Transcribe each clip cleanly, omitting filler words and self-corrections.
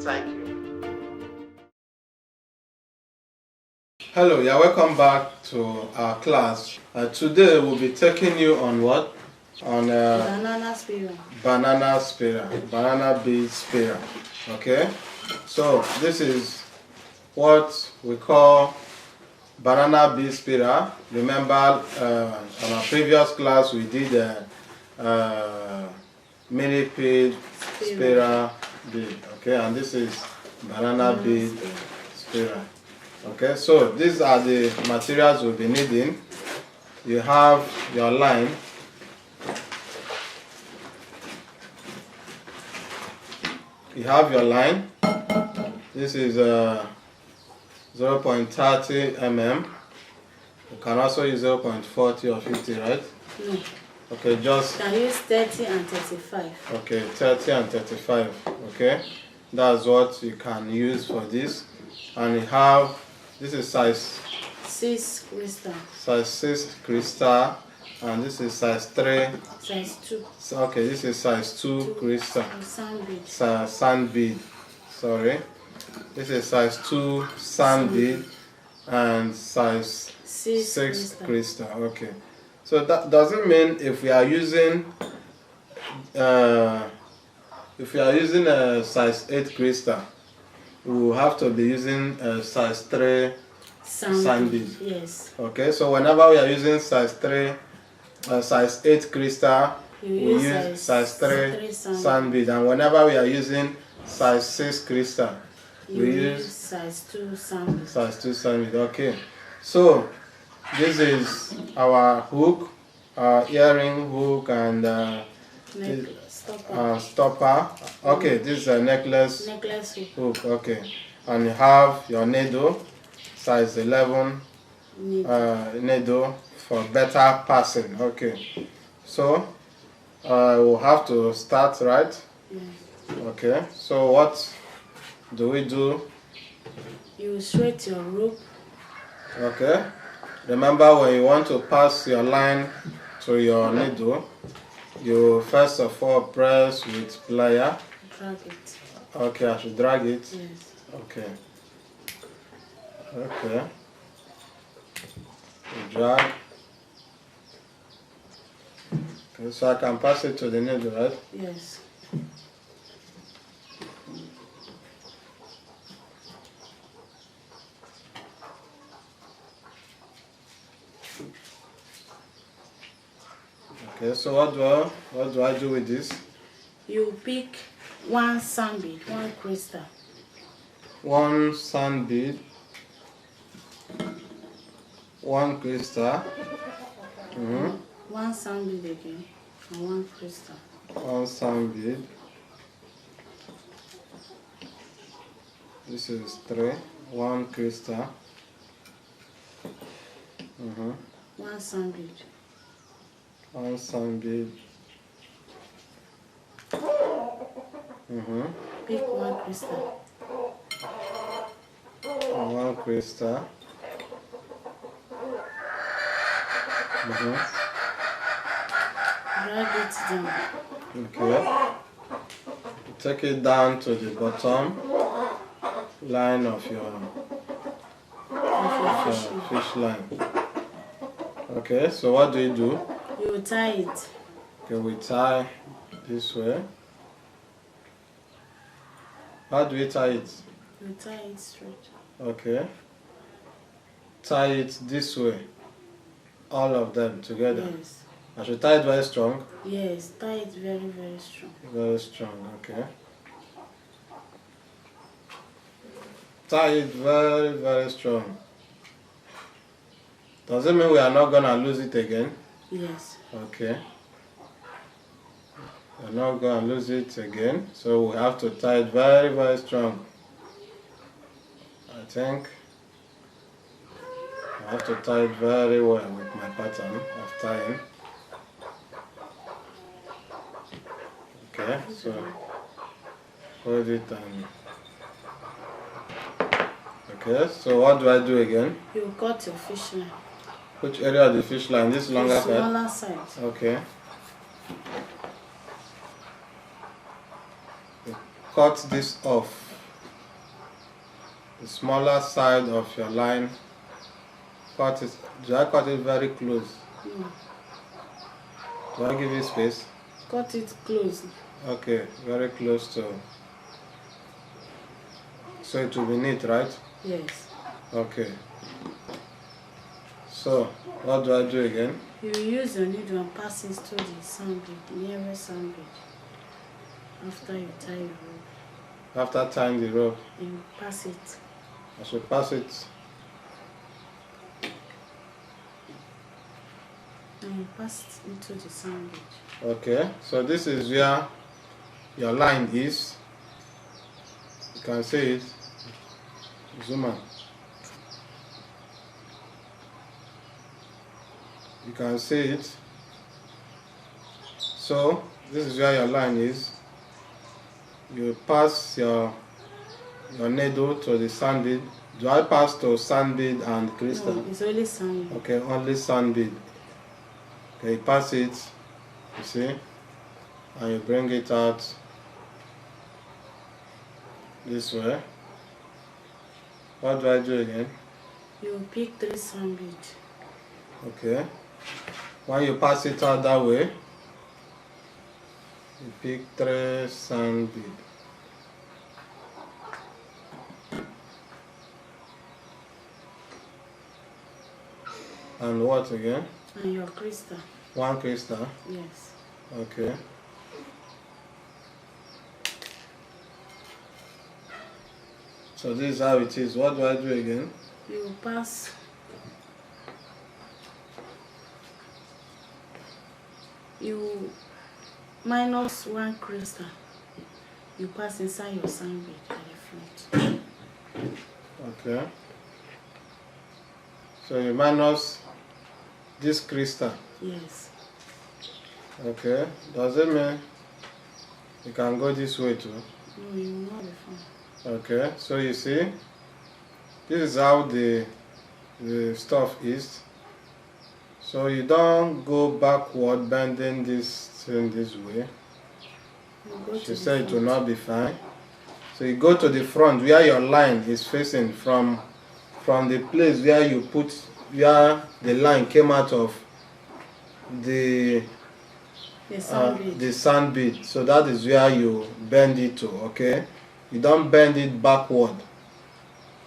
Thank you. Hello, you're welcome back to our class. Today we'll be taking you on what? On Banana spiral. Banana spiral, banana bead spiral. Okay, so this is what we call banana bead spiral. Remember, on our previous class we did millipede spiral bead. Okay, and this is banana bead spiral. Okay, so these are the materials we'll be needing. You have your line. You have your line. This is 0.30 mm. You can also use 0.40 or 50, right? No. Okay, just. You can use 30 and 35. Okay, 30 and 35. Okay, that's what you can use for this. And you have, this is size 6 crystal. Size 6 crystal, and this is size 3. Size 2. So, okay, this is size 2 crystal. Sand bead. Sand bead. Sorry. This is size 2 sand bead and size 6 crystal. Okay. So that doesn't mean if we are using a size 8 crystal, we will have to be using a size 3 sand bead. Yes. Okay, so whenever we are using size 3, size 8 crystal, we use size 3 sand bead, and whenever we are using size 6 crystal, we use size 2 sand bead. Size 2 sand bead. Okay, so this is our hook, our earring hook, and stopper. Okay, this is a necklace hook. Okay, and you have your needle, size 11 needle for better passing. Okay, so we'll have to start, right? Yes. Okay, so what do we do? You straight your rope. Okay, remember when you want to pass your line to your needle, you first of all press with plier. Drag it. Okay, I should drag it. Yes. Okay. Okay. Drag. Okay, so I can pass it to the needle, right? Yes. Okay, so what do I do with this? You pick one sand bead, one crystal. One sand bead, one crystal. One sand bead again, and one crystal. One sand bead. This is 3. One crystal. One sand bead. One sand bead. Pick one crystal. One crystal. Drag it down. Okay. Take it down to the bottom line of your fish line. Okay, so what do you do? You tie it. Okay, we tie this way. How do we tie it? You tie it straight. Okay. Tie it this way. All of them together. Yes. I should tie it very strong. Yes, tie it very, very strong. Very strong, okay. Tie it very, very strong. Does it mean we are not gonna lose it again? Yes. Okay. We're not gonna lose it again, so we have to tie it very, very strong. I think I have to tie it very well with my pattern of tying. Okay, so hold it and okay, so what do I do again? You cut your fish line. Which area of the fish line? This longer side? Smaller side. Okay. You cut this off. the smaller side of your line. Cut it. Do I cut it very close? No. Do I give you space? Cut it close. Okay, very close to. So it will be neat, right? Yes. Okay. So, what do I do again? You will use your needle and pass it to the sandwich, nearest sandwich. After you tie your rope. After tying the rope, You pass it. I should pass it. And you pass it into the sandwich. Okay, so this is where your line is. You can see it. Zoom in. You can see it. So this is where your line is. You pass your needle to the sand bead. Do I pass to sand bead and crystal? No, it's only sand bead. Okay, only sand bead. Okay, you pass it, you see, and you bring it out this way. What do I do again? You pick 3 sand bead. Okay. When you pass it out that way, you pick 3 sand bead. And what again? And your crystal. 1 crystal. Yes. Okay. So this is how it is. What do I do again? You pass. You minus 1 crystal. You pass inside your sand bead at the front. Okay. So you minus this crystal. Yes. Okay. Does it mean you can go this way too? No, you will not be fine. Okay. So you see, this is how the stuff is. So you don't go backward bending this thing this way. She said it will not be fine. So you go to the front where your line is facing from the place where you put, where the line came out of the sand bead. So that is where you bend it to, okay? You don't bend it backward.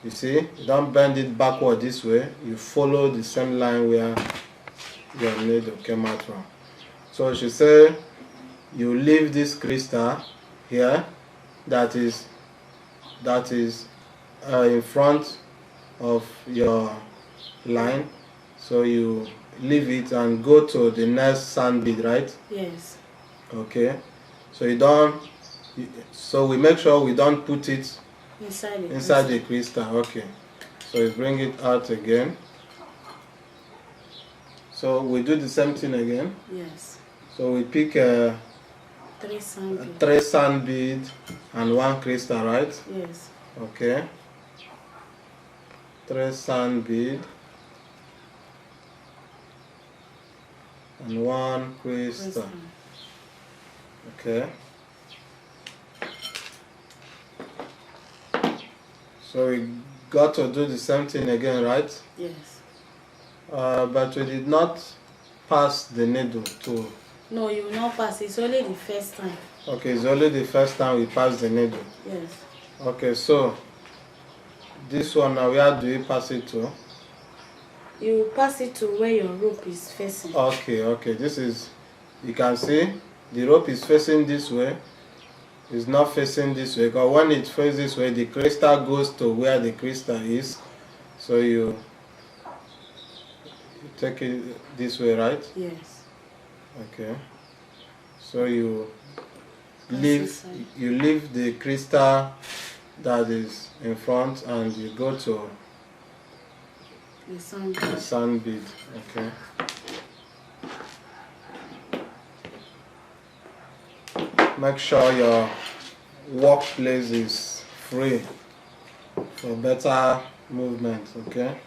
You see, you don't bend it backward this way. You follow the same line where your needle came out from. So she said you leave this crystal here that is in front of your line. So you leave it and go to the next sand bead, right? Yes. Okay. So you don't. So we make sure we don't put it inside the crystal. Okay. So you bring it out again. So we do the same thing again. Yes. So we pick 3 sand bead. 3 sand bead and 1 crystal, right? Yes. Okay. 3 sand bead and 1 crystal. Okay. So we got to do the same thing again, right? Yes. But we did not pass the needle to. No, you will not pass. It's only the first time. Okay, it's only the first time we pass the needle. Yes. Okay, so this one now, where do you pass it to? You pass it to where your rope is facing. Okay. This is, you can see the rope is facing this way. It's not facing this way, because when it faces this way, the crystal goes to where the crystal is. So you take it this way, right? Yes. Okay. So you leave the crystal that is in front and you go to The sand bead. the sand bead. Okay. Make sure your workplace is free for better movement, okay?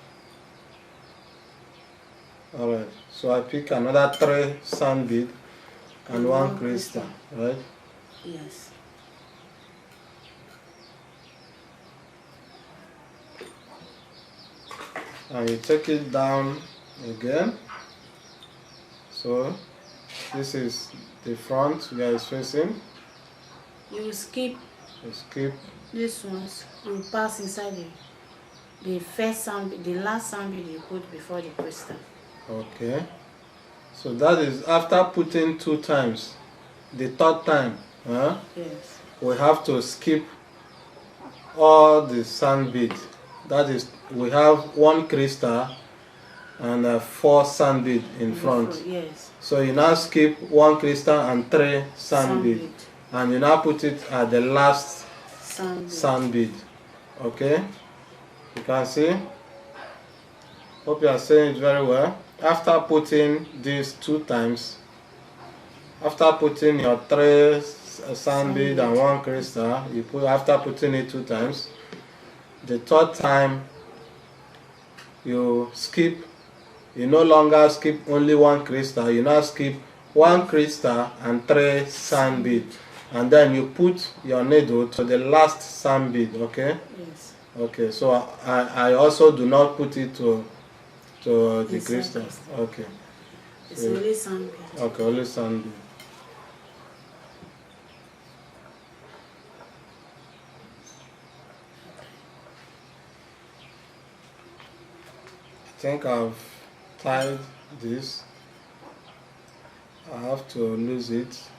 Alright, so I pick another 3 sand bead and 1 crystal, right? Yes. and you take it down again. So this is the front where it's facing. You skip. You skip This ones. You pass inside the first sand, the last sand bead you put before the crystal. Okay. So that is after putting 2 times. The third time, Yes. we have to skip all the sand beads. That is, we have 1 crystal and 4 sand bead in front. Yes. So you now skip 1 crystal and 3 sand bead, and you now put it at the last sand bead. Okay, you can see. Hope you are saying it very well. After putting these 2 times, after putting your 3 sand bead and 1 crystal, you put after putting it 2 times. The third time you skip. You no longer skip only 1 crystal. You now skip 1 crystal and 3 sand bead, and then you put your needle to the last sand bead. Okay. Yes. Okay. So I also do not put it to the crystal. Okay. It's only sand bead. Okay, only sand bead. I think I've tied this. I have to lose it.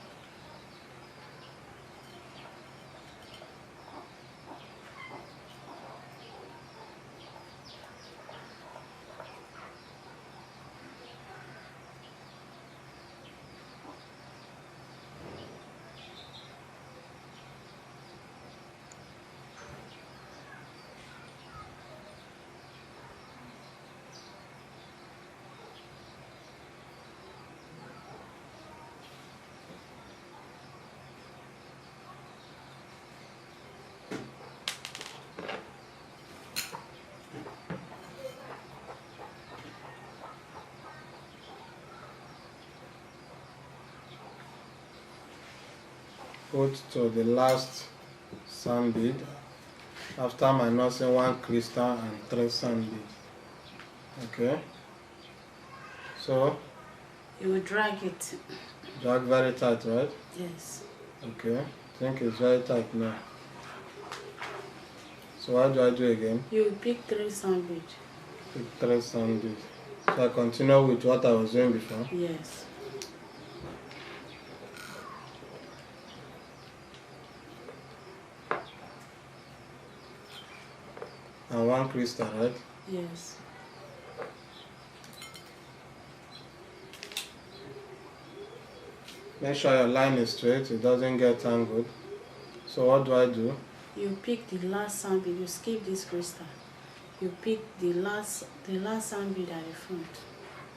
Put to the last sand bead after minusing 1 crystal and 3 sand bead. Okay. So you will drag it. Drag very tight, right? Yes. Okay. I think it's very tight now. So what do I do again? You pick 3 sand bead. Pick 3 sand bead. So I continue with what I was doing before? Yes. And 1 crystal, right? Yes. Make sure your line is straight, it doesn't get tangled. So what do I do? You pick the last sand bead. You skip this crystal. You pick the last sand bead at the front.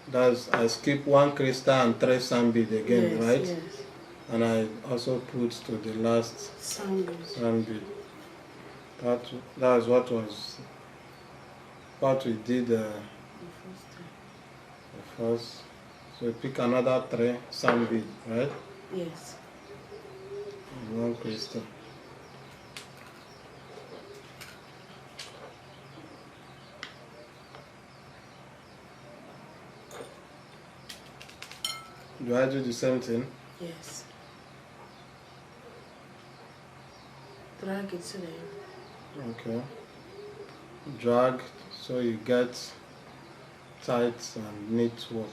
That's, I skip 1 crystal and 3 sand bead again, yes, right? Yes. And I also put to the last sand bead. That's what we did the first. So we pick another 3 sand bead, right? Yes. And 1 crystal. Do I do the same thing? Yes. Drag it to the end. Okay. Drag so you get tight and neat work.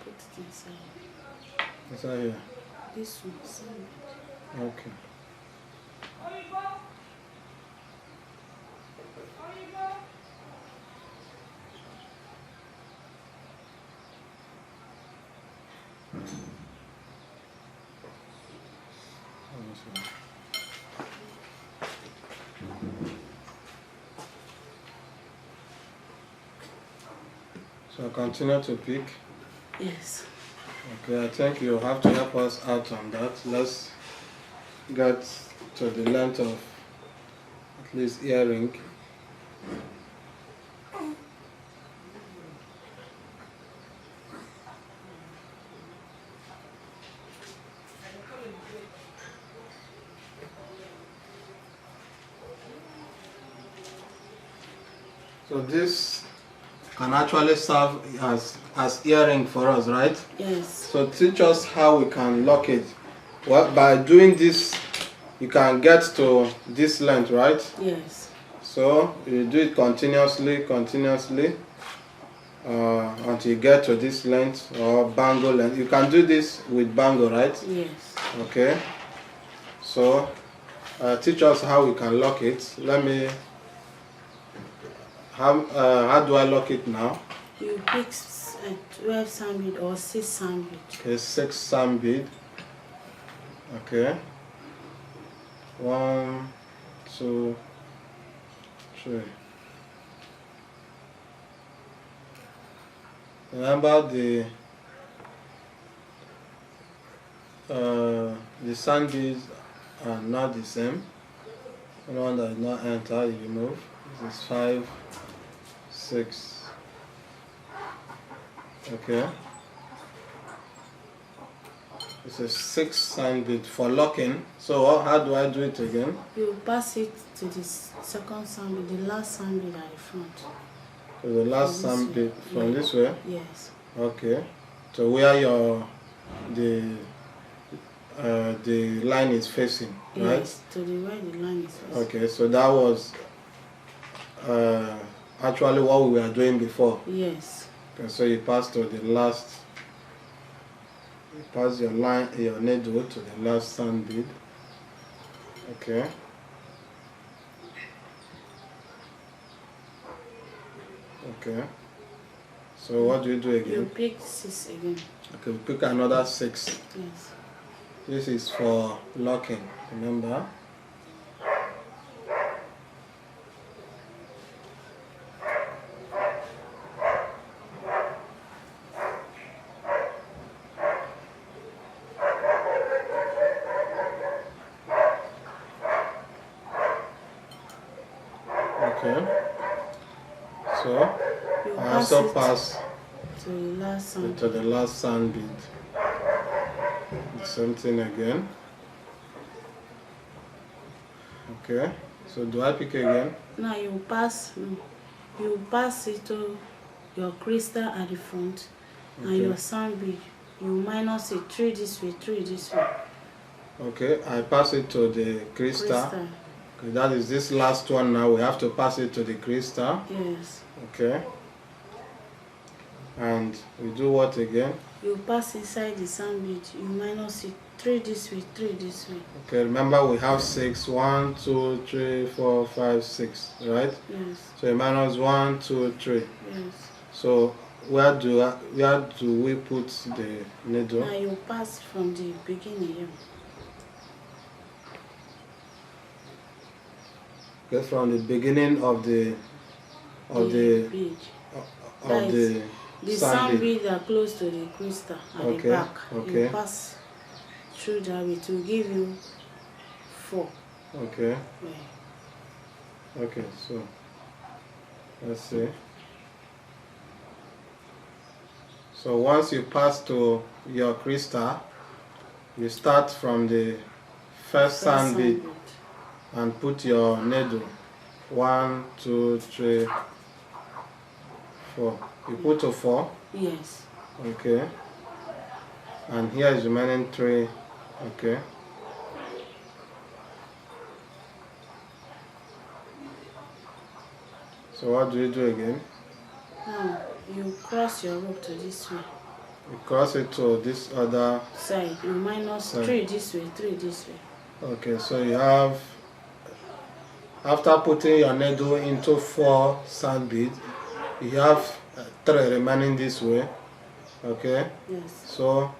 Put it inside. Inside here. This one, same bead. Okay. So continue to pick. Yes. Okay, I think you have to help us out on that. Let's get to the length of at least earring. So this can actually serve as earring for us, right? Yes. So teach us how we can lock it. Well, by doing this, you can get to this length, right? Yes. So you do it continuously, until you get to this length or bangle length. You can do this with bangle, right? Yes. Okay. So teach us how we can lock it. Let me. How do I lock it now? You pick 12 sand bead or 6 sand bead. Okay, 6 sand bead. Okay. 1, 2, 3. Remember the sand beads are not the same. The one that did not enter, you remove. This is 5, 6. Okay. This is 6 sand bead for locking. So how do I do it again? You pass it to the second sand bead, the last sand bead at the front. So the last sand bead from this way? Yes. Okay. So where the line is facing, right? Yes, to the where the line is facing. Okay, so that was actually what we were doing before. Yes. Okay, so you pass to the last. You pass your needle to the last sand bead. Okay. Okay. So what do you do again? You pick 6 again. Okay, pick another 6. Yes. This is for locking, remember? Okay. So You I also pass to the last sand to the last sand bead. The same thing again. Okay. So do I pick again? Now you pass it to your crystal at the front, Okay. and your sand bead. You minus it 3 this way, 3 this way. Okay, I pass it to the crystal. Okay, that is this last one now. We have to pass it to the crystal. Yes. Okay. And we do what again? You pass inside the sand bead. You minus it 3 this way, 3 this way. Okay, remember we have 6. 1, 2, 3, 4, 5, 6, right? Yes. So you minus 1, 2, 3. Yes. So where do we put the needle? Now you pass from the beginning here. Okay, from the beginning of the bead. Of the sand bead are close to the crystal at the back. Okay. You pass through that, it will give you 4. Okay. Yeah. Okay, so let's see. So once you pass to your crystal, you start from the first sand bead and put your needle. 1, 2, 3, 4. You put to 4? Yes. Okay. And here is remaining 3. Okay. So what do you do again? Now you cross your rope to this way. You cross it to this other side. You minus side. 3 this way, 3 this way. Okay, so you have, after putting your needle into 4 sand beads, you have 3 remaining this way. Okay? Yes. So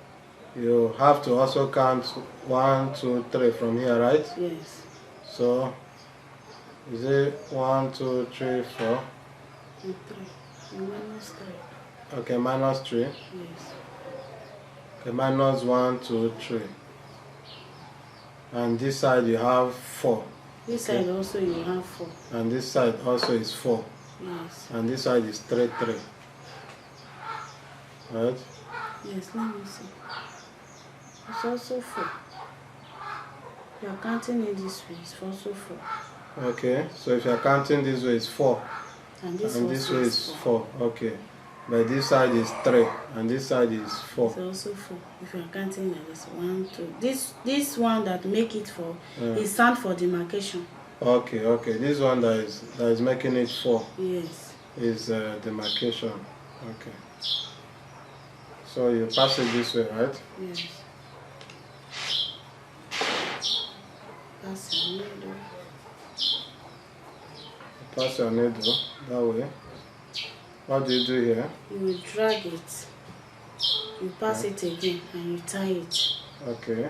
you have to also count 1, 2, 3 from here, right? Yes. So is it 1, 2, 3, 4? And 3. You minus 3. Okay, minus 3. Yes. Okay, minus 1, 2, 3. And this side you have 4. This okay. side also you have 4. And this side also is 4. Yes. And this side is 3, 3. Right? Yes, let me see. It's also 4. You are counting it this way, it's also 4. Okay, so if you are counting this way, it's 4. And this way is 4. Okay. But this side is 3, and this side is 4. It's also 4. If you are counting like this, 1, 2. This one that make it 4 is stand for demarcation. Okay, okay. This one that is making it 4. Yes. Is demarcation. Okay. So you pass it this way, right? Yes. Pass your needle. Pass your needle that way. What do you do here? You will drag it. You pass it again and you tie it. Okay.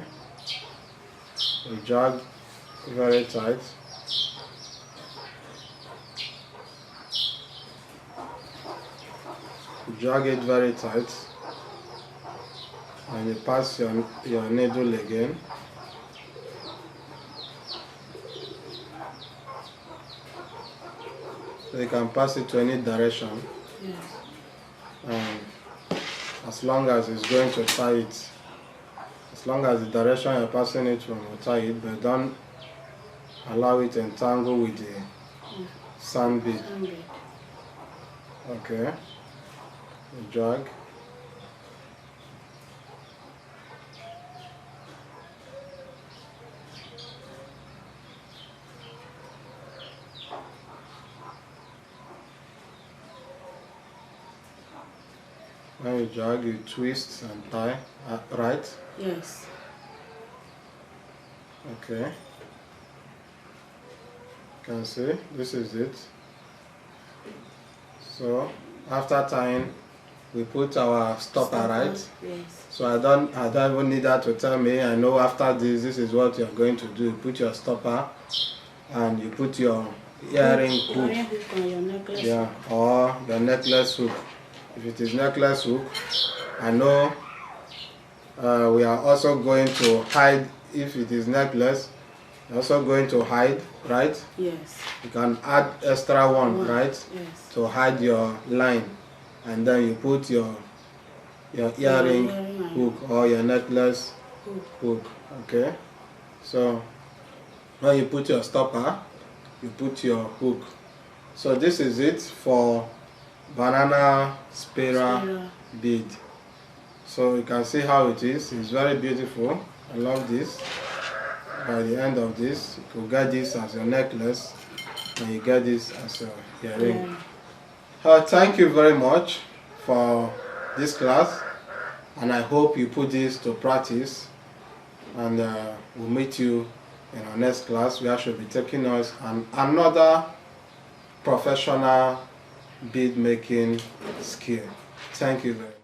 You drag very tight. You drag it very tight. And you pass your needle again. So you can pass it to any direction. Yes. And as long as it's going to tie it, as long as the direction you're passing it from will tie it, but don't allow it to entangle with the sand bead. Okay. You drag. When you drag, you twist and tie, right? Yes. Okay. You can see, this is it. So, after tying, we put our stopper, right? Yes. So I don't even need that to tell me. I know after this is what you're going to do. You put your stopper and you put your earring hook. Earring hook on your necklace. Yeah, or your necklace hook. If it is necklace hook, I know we are also going to hide. If it is necklace, you're also going to hide, right? Yes. You can add extra one, right? Yes. To hide your line, and then you put your earring hook or your necklace hook. Okay. So when you put your stopper, you put your hook. So this is it for banana spiral bead. So you can see how it is. It's very beautiful. I love this. By the end of this, you could get this as your necklace and you get this as your earring. Thank you very much for this class, and I hope you put this to practice, and we'll meet you in our next class where I should be taking us another professional bead making skill. Thank you very much.